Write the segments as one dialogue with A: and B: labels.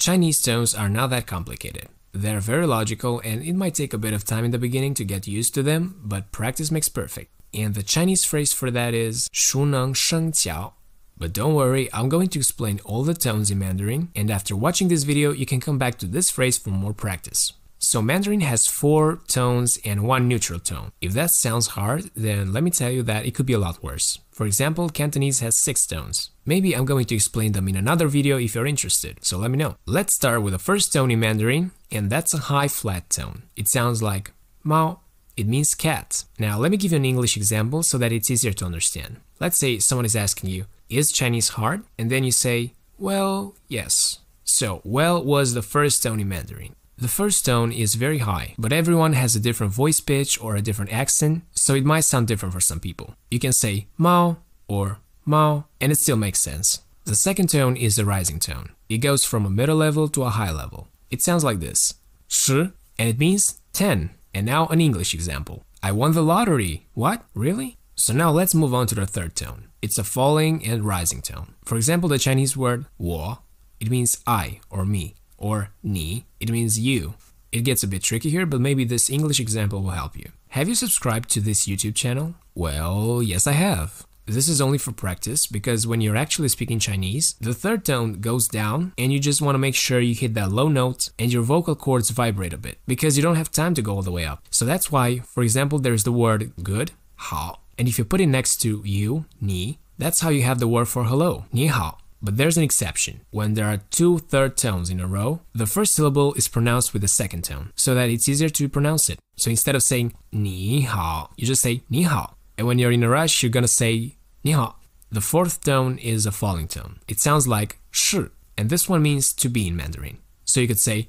A: Chinese tones are not that complicated. They're very logical and it might take a bit of time in the beginning to get used to them, but practice makes perfect. And the Chinese phrase for that is 熟能生巧. But don't worry, I'm going to explain all the tones in Mandarin, and after watching this video, you can come back to this phrase for more practice. So Mandarin has 4 tones and 1 neutral tone. If that sounds hard, then let me tell you that it could be a lot worse. For example, Cantonese has 6 tones. Maybe I'm going to explain them in another video if you're interested, so let me know. Let's start with the first tone in Mandarin, and that's a high flat tone. It sounds like Mao. It means cat. Now let me give you an English example so that it's easier to understand. Let's say someone is asking you, is Chinese hard? And then you say, well, yes. So, well was the first tone in Mandarin. The first tone is very high, but everyone has a different voice pitch or a different accent, so it might sound different for some people. You can say Mao or Mao, and it still makes sense. The second tone is the rising tone. It goes from a middle level to a high level. It sounds like this, 10, and it means 10. And now an English example. I won the lottery. What? Really? So now let's move on to the third tone. It's a falling and rising tone. For example, the Chinese word 我, it means I or me, or 你, it means you. It gets a bit tricky here, but maybe this English example will help you. Have you subscribed to this YouTube channel? Well, yes I have. This is only for practice because when you're actually speaking Chinese, the third tone goes down and you just want to make sure you hit that low note and your vocal cords vibrate a bit because you don't have time to go all the way up. So that's why, for example, there's the word good, 好, and if you put it next to you, 你, that's how you have the word for hello, 你好. But there's an exception. When there are 2 third tones in a row, the first syllable is pronounced with the second tone so that it's easier to pronounce it. So instead of saying 你好, you just say 你好. And when you're in a rush, you're gonna say 你好. The fourth tone is a falling tone. It sounds like 是, and this one means to be in Mandarin. So you could say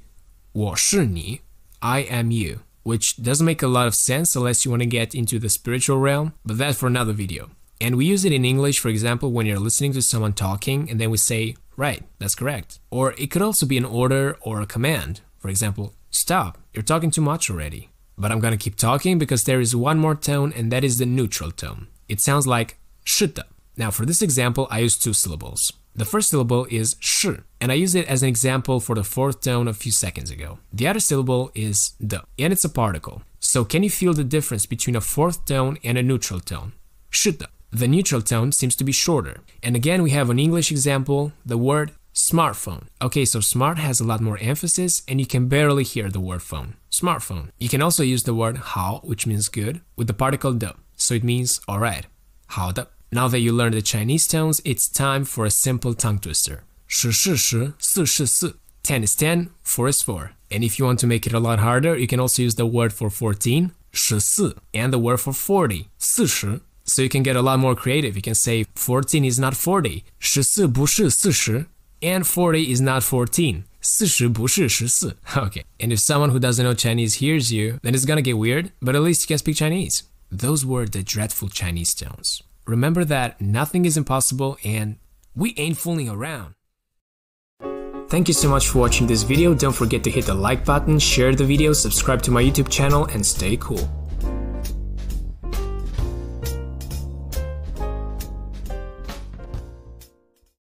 A: 我是你, I am you, which doesn't make a lot of sense unless you want to get into the spiritual realm, but that's for another video. And we use it in English, for example, when you're listening to someone talking and then we say, right, that's correct. Or it could also be an order or a command. For example, stop, you're talking too much already. But I'm gonna keep talking because there is one more tone and that is the neutral tone. It sounds like 是的. Now for this example, I use 2 syllables. The first syllable is 是, and I used it as an example for the fourth tone a few seconds ago. The other syllable is 的, and it's a particle. So can you feel the difference between a fourth tone and a neutral tone? 是的. The neutral tone seems to be shorter. And again, we have an English example, the word smartphone. Okay, so smart has a lot more emphasis and you can barely hear the word phone. Smartphone. You can also use the word 好, which means good, with the particle 的, so it means alright. 好的. Now that you learned the Chinese tones, it's time for a simple tongue twister. 10是10, 4是4. 10 is 10, 4 is 4. And if you want to make it a lot harder, you can also use the word for 14, 14, and the word for 40, 40. So you can get a lot more creative. You can say 14 is not 40, 14不是40, and 40 is not 14, 40不是14. Okay, and if someone who doesn't know Chinese hears you, then it's gonna get weird, but at least you can speak Chinese. Those were the dreadful Chinese tones. Remember that nothing is impossible and we ain't fooling around. Thank you so much for watching this video. Don't forget to hit the like button, share the video, subscribe to my YouTube channel, and stay cool.